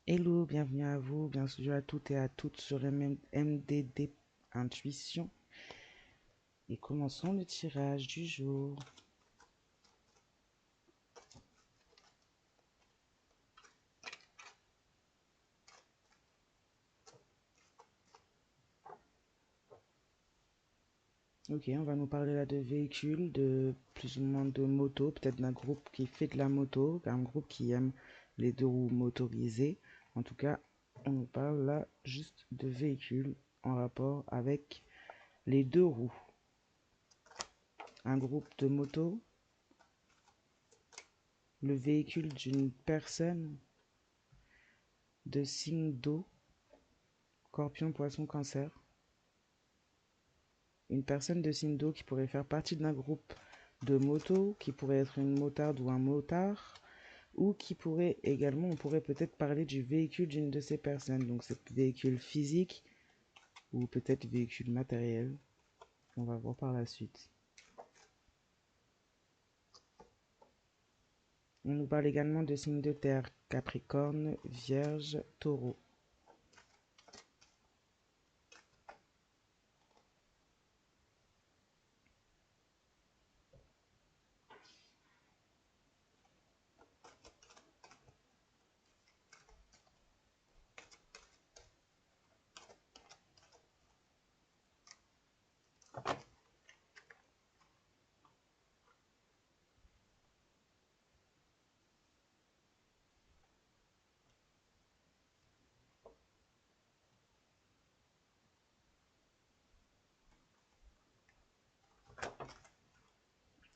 Hello, bienvenue à vous, bienvenue à toutes et à toutes sur MDD Intuition. Et commençons le tirage du jour. Ok, on va nous parler là de véhicules, de plus ou moins de motos, peut-être d'un groupe qui fait de la moto, un groupe qui aime les deux roues motorisées. En tout cas, on nous parle là juste de véhicules en rapport avec les deux roues. Un groupe de motos, le véhicule d'une personne de signe d'eau, Scorpion, Poisson, Cancer. Une personne de signe d'eau qui pourrait faire partie d'un groupe de motos, qui pourrait être une motarde ou un motard, ou qui pourrait également, on pourrait peut-être parler du véhicule d'une de ces personnes. Donc c'est véhicule physique ou peut-être véhicule matériel. On va voir par la suite. On nous parle également de signes de terre, Capricorne, Vierge, Taureau.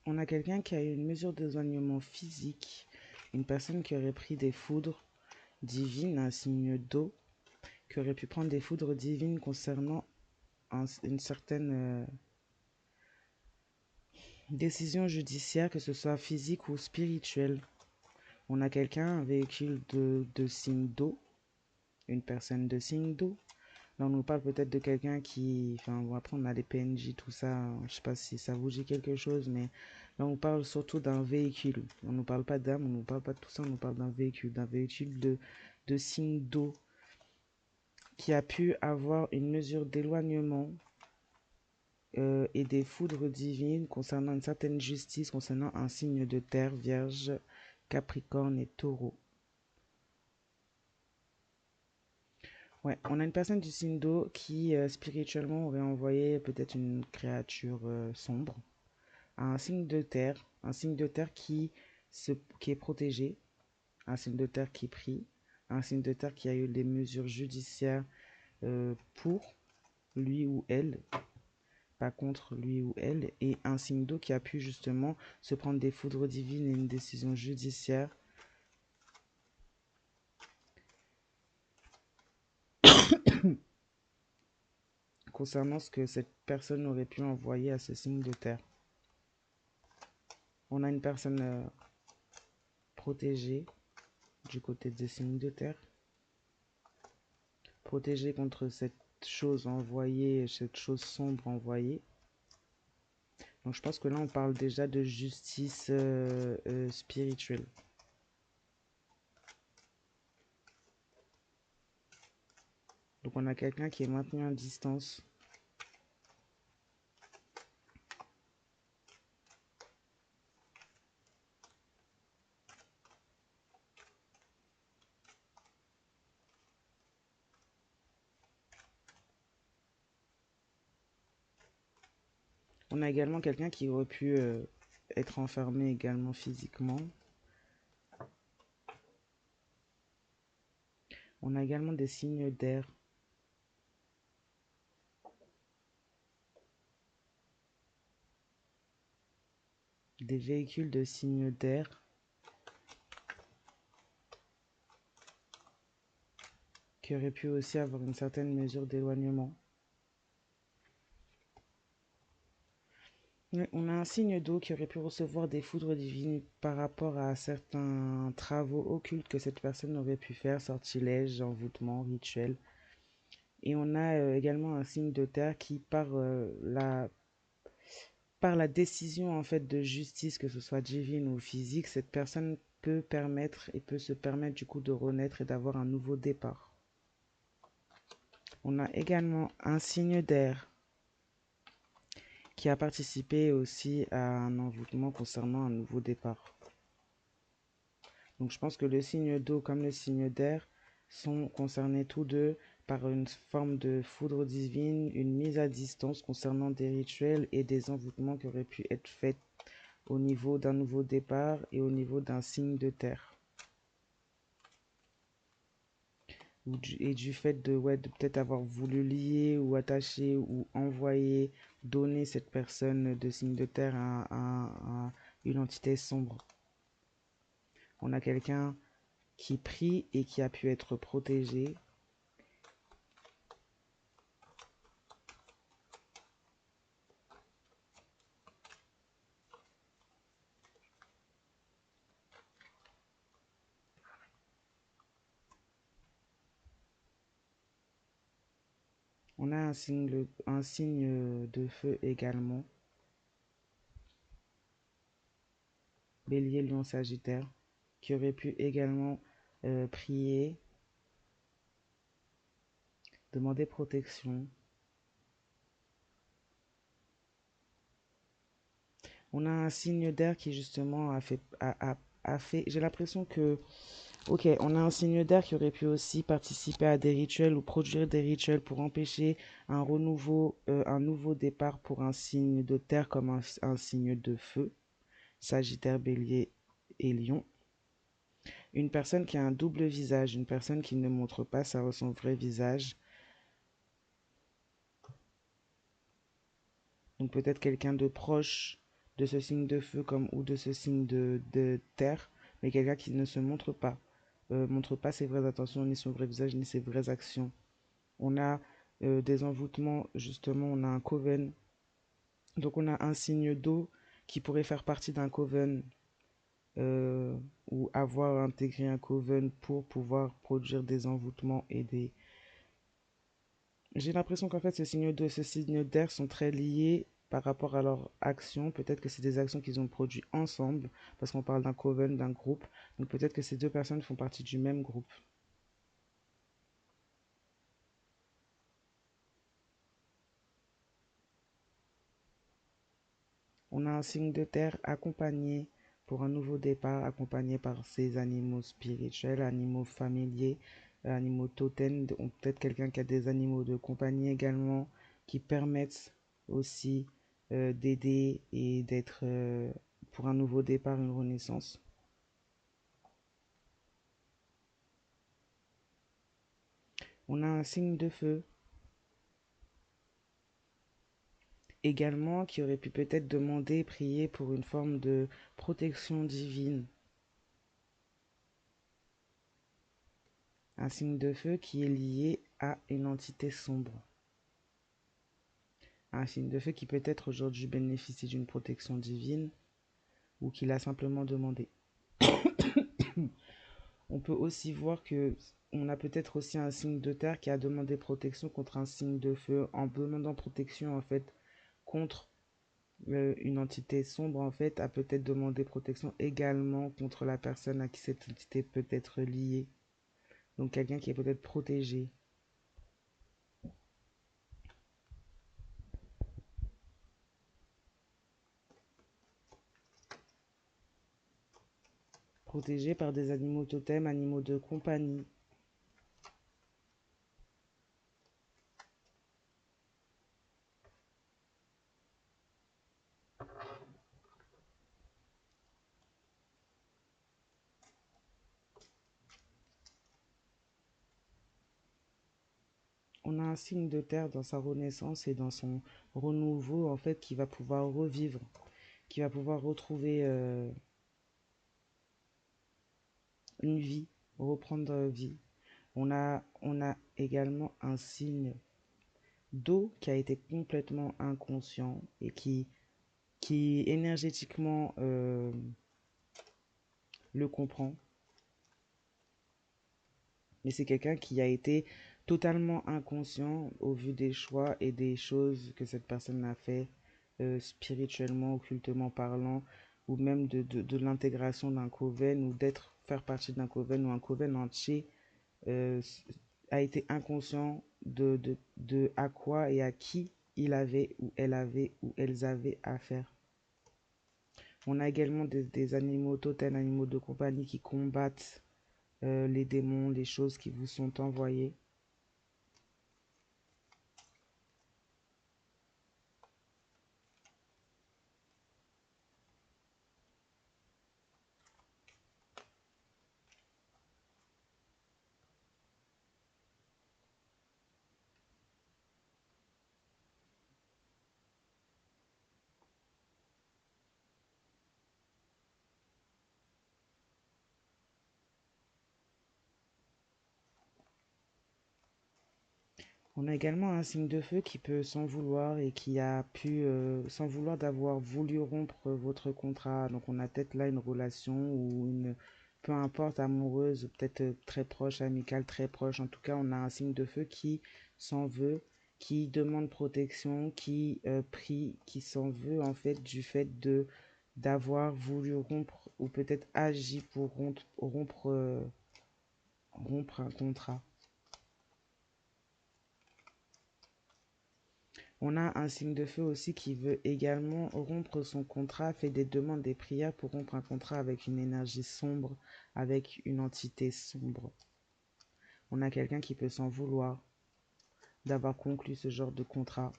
On a quelqu'un qui a eu une mesure d'éloignement physique, une personne qui aurait pris des foudres divines, un signe d'eau, qui aurait pu prendre des foudres divines concernant une certaine décision judiciaire, que ce soit physique ou spirituelle. On a quelqu'un, un véhicule de signe d'eau, une personne de signe d'eau. Là, on nous parle peut-être de quelqu'un qui... Enfin, bon, après, on a les PNJ, tout ça. Je sais pas si ça vous dit quelque chose, mais là, on parle surtout d'un véhicule. On ne nous parle pas d'âme, on ne nous parle pas de tout ça, on nous parle d'un véhicule de signe d'eau qui a pu avoir une mesure d'éloignement et des foudres divines concernant une certaine justice, concernant un signe de terre, Vierge, Capricorne et Taureau. Ouais, on a une personne du signe d'eau qui spirituellement aurait envoyé peut-être une créature sombre à un signe de terre qui est protégé, un signe de terre qui prie, un signe de terre qui a eu des mesures judiciaires pour lui ou elle, pas contre lui ou elle, et un signe d'eau qui a pu justement se prendre des foudres divines et une décision judiciaire concernant ce que cette personne aurait pu envoyer à ce signe de terre. On a une personne protégée du côté des signes de terre, protégée contre cette chose envoyée, cette chose sombre envoyée. Donc je pense que là on parle déjà de justice spirituelle. Donc on a quelqu'un qui est maintenu en distance. On a également quelqu'un qui aurait pu être enfermé également physiquement. On a également des signes d'air. Des véhicules de signes d'air qui auraient pu aussi avoir une certaine mesure d'éloignement. On a un signe d'eau qui aurait pu recevoir des foudres divines par rapport à certains travaux occultes que cette personne aurait pu faire, sortilèges, envoûtements, rituels. Et on a également un signe de terre qui, par la décision en fait de justice, que ce soit divine ou physique, cette personne peut permettre et peut se permettre du coup de renaître et d'avoir un nouveau départ. On a également un signe d'air qui a participé aussi à un envoûtement concernant un nouveau départ. Donc je pense que le signe d'eau comme le signe d'air sont concernés tous deux par une forme de foudre divine, une mise à distance concernant des rituels et des envoûtements qui auraient pu être faits au niveau d'un nouveau départ et au niveau d'un signe de terre. Et du fait de peut-être avoir voulu lier ou attacher ou envoyer, donner cette personne de signe de terre à une entité sombre. On a quelqu'un qui prie et qui a pu être protégé. On a un signe de feu également. Bélier, Lion, Sagittaire, qui aurait pu également prier, demander protection. On a un signe d'air qui justement a fait. J'ai l'impression que, ok, on a un signe d'air qui aurait pu aussi participer à des rituels ou produire des rituels pour empêcher un renouveau, un nouveau départ pour un signe de terre comme un signe de feu, Sagittaire, Bélier et Lion. Une personne qui a un double visage, une personne qui ne montre pas son vrai visage. Donc peut-être quelqu'un de proche de ce signe de feu comme ou de ce signe de terre, mais quelqu'un qui ne se montre pas ses vraies intentions, ni son vrai visage, ni ses vraies actions. On a des envoûtements, justement, on a un coven. Donc on a un signe d'eau qui pourrait faire partie d'un coven ou avoir intégré un coven pour pouvoir produire des envoûtements et des... J'ai l'impression qu'en fait ce signe d'eau et ce signe d'air sont très liés par rapport à leurs actions. Peut-être que c'est des actions qu'ils ont produites ensemble, parce qu'on parle d'un coven, d'un groupe. Donc peut-être que ces deux personnes font partie du même groupe. On a un signe de terre accompagné pour un nouveau départ, accompagné par ces animaux spirituels, animaux familiers, animaux totems, ou peut-être quelqu'un qui a des animaux de compagnie également, qui permettent aussi d'aider et d'être pour un nouveau départ, une renaissance. On a un signe de feu également qui aurait pu peut-être demander, prier pour une forme de protection divine. Un signe de feu qui est lié à une entité sombre. Un signe de feu qui peut-être aujourd'hui bénéficie d'une protection divine ou qu'il a simplement demandé. On peut aussi voir que on a peut-être aussi un signe de terre qui a demandé protection contre un signe de feu en demandant protection en fait contre une entité sombre en fait a peut-être demandé protection également contre la personne à qui cette entité peut être liée. Donc quelqu'un qui est peut-être protégé. Protégé par des animaux totems, animaux de compagnie. On a un signe de terre dans sa renaissance et dans son renouveau en fait qui va pouvoir revivre, qui va pouvoir retrouver une vie, reprendre vie. On a également un signe d'eau qui a été complètement inconscient et qui énergétiquement le comprend. Mais c'est quelqu'un qui a été totalement inconscient au vu des choix et des choses que cette personne a fait spirituellement, occultement parlant, ou même de l'intégration d'un coven ou faire partie d'un coven ou un coven entier euh, a été inconscient de à quoi et à qui il avait ou elles avaient affaire. On a également des animaux totems, animaux de compagnie qui combattent les démons, les choses qui vous sont envoyées. On a également un signe de feu qui peut s'en vouloir et qui a pu, sans vouloir d'avoir voulu rompre votre contrat. Donc on a peut-être là une relation ou une, peu importe, amoureuse, peut-être très proche, amicale, très proche. En tout cas, on a un signe de feu qui s'en veut, qui demande protection, qui prie, qui s'en veut en fait du fait de d'avoir voulu rompre ou peut-être agi pour rompre un contrat. On a un signe de feu aussi qui veut également rompre son contrat, fait des demandes, des prières pour rompre un contrat avec une énergie sombre, avec une entité sombre. On a quelqu'un qui peut s'en vouloir d'avoir conclu ce genre de contrat.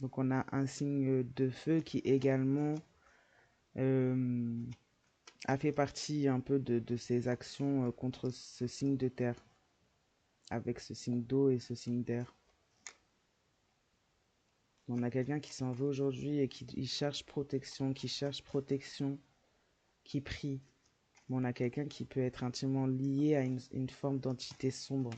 Donc on a un signe de feu qui également euh, a fait partie un peu de ces actions contre ce signe de terre, avec ce signe d'eau et ce signe d'air. On a quelqu'un qui s'en veut aujourd'hui et qui cherche protection, qui prie. Mais on a quelqu'un qui peut être intimement lié à une forme d'entité sombre.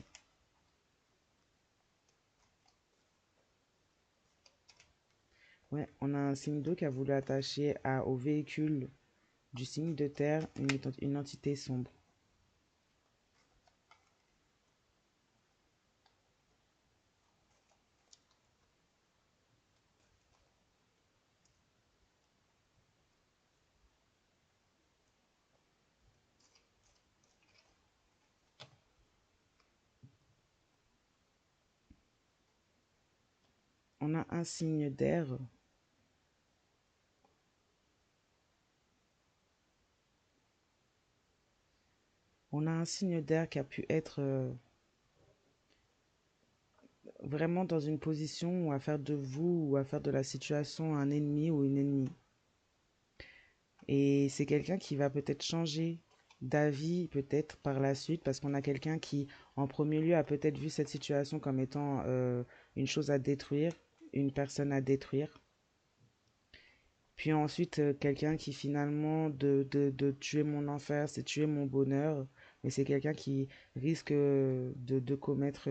Ouais, on a un signe d'eau qui a voulu attacher au véhicule du signe de terre une entité sombre. On a un signe d'air. On a un signe d'air qui a pu être vraiment dans une position où à faire de vous ou à faire de la situation un ennemi ou une ennemie. Et c'est quelqu'un qui va peut-être changer d'avis peut-être par la suite parce qu'on a quelqu'un qui en premier lieu a peut-être vu cette situation comme étant une chose à détruire, une personne à détruire. Puis ensuite quelqu'un qui finalement de tuer mon enfer, c'est tuer mon bonheur. Mais c'est quelqu'un qui risque de commettre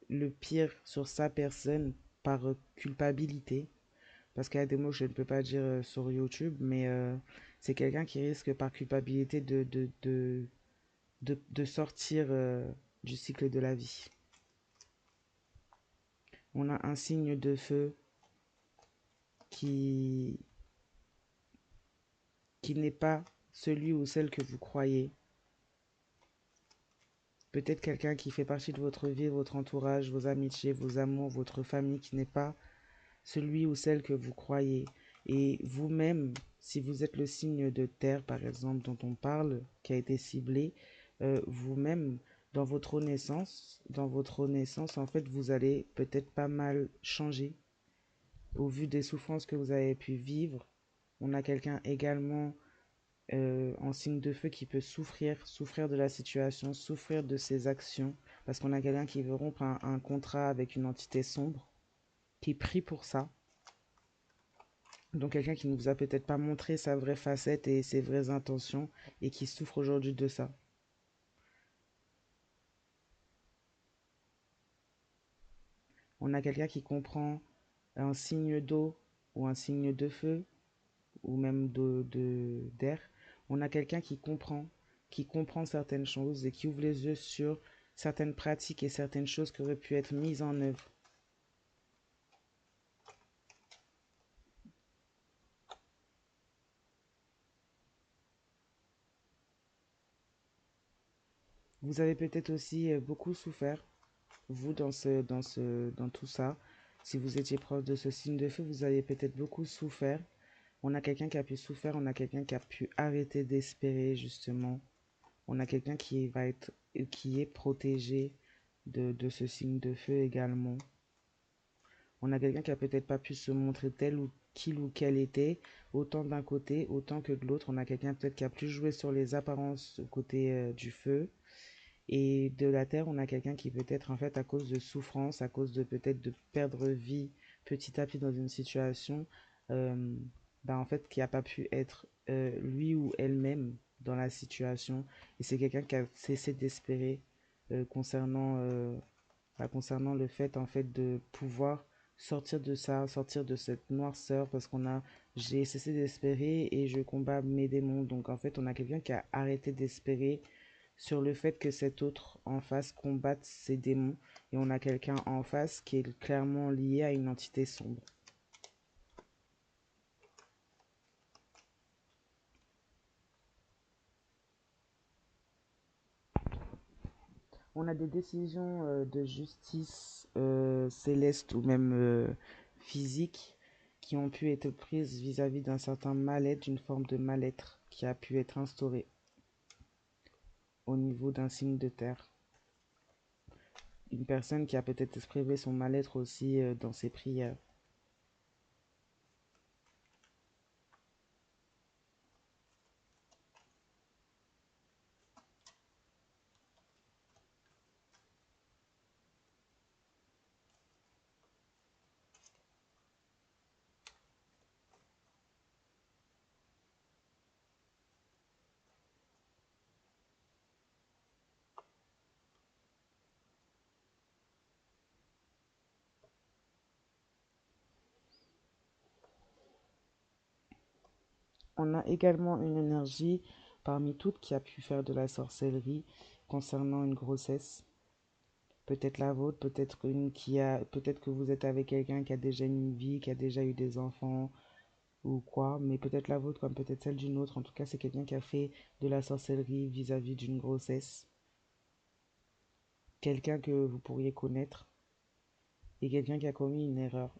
le pire sur sa personne par culpabilité. Parce qu'il y a des mots que je ne peux pas dire sur YouTube, mais c'est quelqu'un qui risque par culpabilité de sortir du cycle de la vie. On a un signe de feu qui, qui n'est pas celui ou celle que vous croyez. Peut-être quelqu'un qui fait partie de votre vie, votre entourage, vos amitiés, vos amours, votre famille, qui n'est pas celui ou celle que vous croyez. Et vous-même, si vous êtes le signe de terre, par exemple, dont on parle, qui a été ciblé, vous-même, dans votre renaissance, en fait, vous allez peut-être pas mal changer au vu des souffrances que vous avez pu vivre. On a quelqu'un également en signe de feu qui peut souffrir de la situation, souffrir de ses actions, parce qu'on a quelqu'un qui veut rompre un contrat avec une entité sombre, qui prie pour ça. Donc quelqu'un qui ne vous a peut-être pas montré sa vraie facette et ses vraies intentions et qui souffre aujourd'hui de ça. On a quelqu'un qui comprend un signe d'eau ou un signe de feu ou même d'air. On a quelqu'un qui comprend certaines choses et qui ouvre les yeux sur certaines pratiques et certaines choses qui auraient pu être mises en œuvre. Vous avez peut-être aussi beaucoup souffert, vous, dans tout ça. Si vous étiez proche de ce signe de feu, vous avez peut-être beaucoup souffert. On a quelqu'un qui a pu souffrir, on a quelqu'un qui a pu arrêter d'espérer, justement. On a quelqu'un qui est protégé de ce signe de feu également. On a quelqu'un qui a peut-être pas pu se montrer tel ou qu'il ou qu'elle était, autant d'un côté, autant que de l'autre. On a quelqu'un peut-être qui a plus joué sur les apparences côté du feu. Et de la terre, on a quelqu'un qui peut-être, en fait, à cause de souffrance, à cause de peut-être de perdre vie petit à petit dans une situation, euh, bah, en fait, qui n'a pas pu être lui ou elle-même dans la situation. Et c'est quelqu'un qui a cessé d'espérer concernant concernant le fait en fait de pouvoir sortir de ça, sortir de cette noirceur parce qu'on a j'ai cessé d'espérer et je combats mes démons. Donc en fait, on a quelqu'un qui a arrêté d'espérer sur le fait que cet autre en face combatte ses démons et on a quelqu'un en face qui est clairement lié à une entité sombre. On a des décisions de justice céleste ou même physique qui ont pu être prises vis-à-vis d'un certain mal-être, d'une forme de mal-être qui a pu être instaurée au niveau d'un signe de terre. Une personne qui a peut-être exprimé son mal-être aussi dans ses prières. On a également une énergie parmi toutes qui a pu faire de la sorcellerie concernant une grossesse. Peut-être la vôtre, peut-être une qui a, peut-être que vous êtes avec quelqu'un qui a déjà une vie, qui a déjà eu des enfants ou quoi, mais peut-être la vôtre comme peut-être celle d'une autre. En tout cas, c'est quelqu'un qui a fait de la sorcellerie vis-à-vis d'une grossesse. Quelqu'un que vous pourriez connaître et quelqu'un qui a commis une erreur.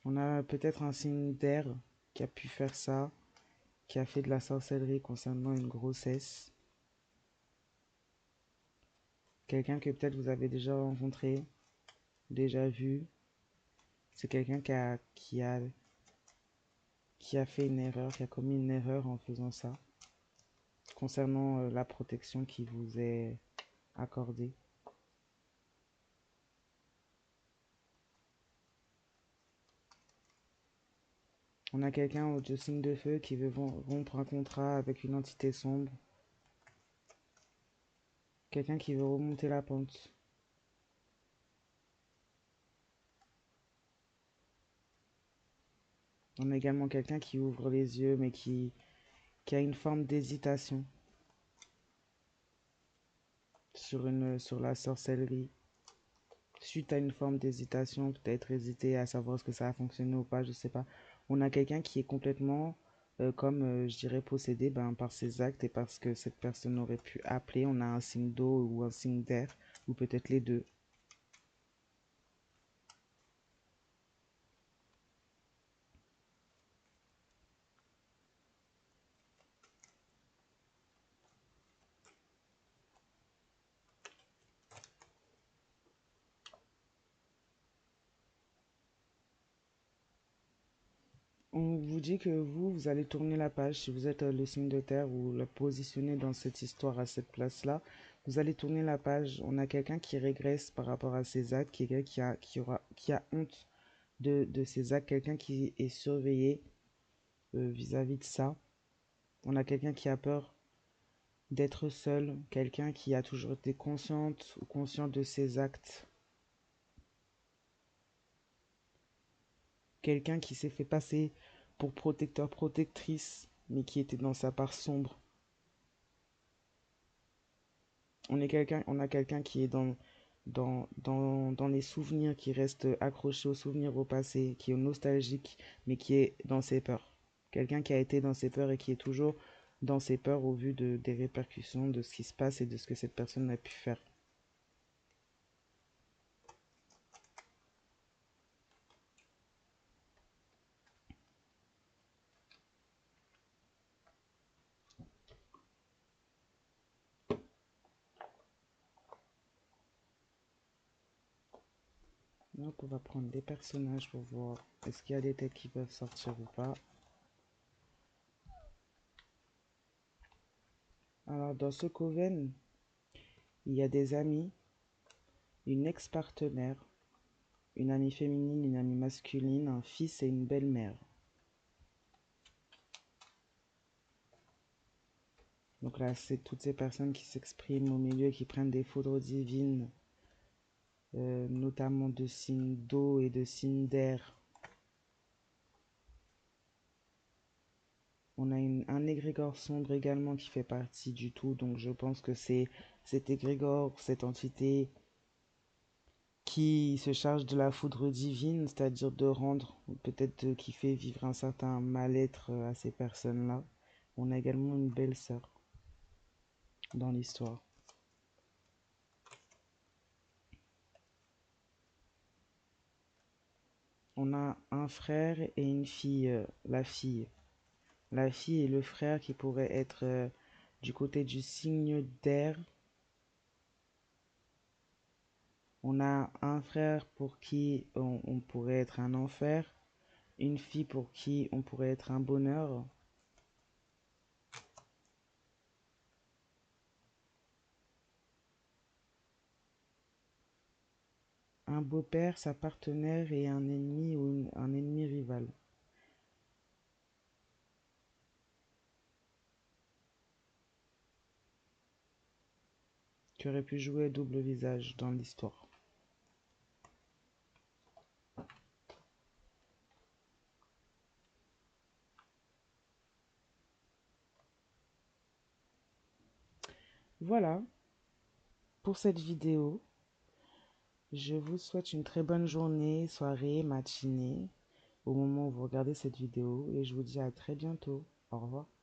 On a peut-être un signe d'air qui a pu faire ça, qui a fait de la sorcellerie concernant une grossesse. Quelqu'un que peut-être vous avez déjà rencontré, déjà vu. C'est quelqu'un qui a fait une erreur, qui a commis une erreur en faisant ça, concernant la protection qui vous est accordée. On a quelqu'un au signe de feu qui veut rompre un contrat avec une entité sombre. Quelqu'un qui veut remonter la pente. On a également quelqu'un qui ouvre les yeux mais qui a une forme d'hésitation sur la sorcellerie. Suite à une forme d'hésitation, peut-être hésiter à savoir ce que ça a fonctionné ou pas, je sais pas. On a quelqu'un qui est complètement, comme je dirais, possédé ben, par ses actes et parce que cette personne aurait pu appeler. On a un signe d'eau ou un signe d'air, ou peut-être les deux. On vous dit que vous allez tourner la page. Si vous êtes le signe de terre ou le positionné dans cette histoire à cette place-là, vous allez tourner la page. On a quelqu'un qui régresse par rapport à ses actes, quelqu'un qui a honte de ses actes, quelqu'un qui est surveillé vis-à-vis de ça. On a quelqu'un qui a peur d'être seul, quelqu'un qui a toujours été consciente ou conscient de ses actes, quelqu'un qui s'est fait passer pour protecteur, protectrice, mais qui était dans sa part sombre. On a quelqu'un qui est dans les souvenirs, qui reste accroché aux souvenirs au passé, qui est nostalgique, mais qui est dans ses peurs. Quelqu'un qui a été dans ses peurs et qui est toujours dans ses peurs au vu des répercussions de ce qui se passe et de ce que cette personne a pu faire. Donc on va prendre des personnages pour voir est-ce qu'il y a des têtes qui peuvent sortir ou pas. Alors dans ce coven, il y a des amis, une ex-partenaire, une amie féminine, une amie masculine, un fils et une belle-mère. Donc là, c'est toutes ces personnes qui s'expriment au milieu, qui prennent des foudres divines, notamment de signes d'eau et de signes d'air. On a un égrégore sombre également qui fait partie du tout, donc je pense que c'est cet égrégore, cette entité qui se charge de la foudre divine, c'est-à-dire de rendre, peut-être qui fait vivre un certain mal-être à ces personnes-là. On a également une belle-sœur dans l'histoire. On a un frère et une fille, la fille. La fille et le frère qui pourraient être du côté du signe d'air. On a un frère pour qui on pourrait être un enfer, une fille pour qui on pourrait être un bonheur. Un beau-père, sa partenaire et un ennemi ou un ennemi rival. Qui aurait pu jouer double visage dans l'histoire. Voilà pour cette vidéo. Je vous souhaite une très bonne journée, soirée, matinée au moment où vous regardez cette vidéo et je vous dis à très bientôt. Au revoir.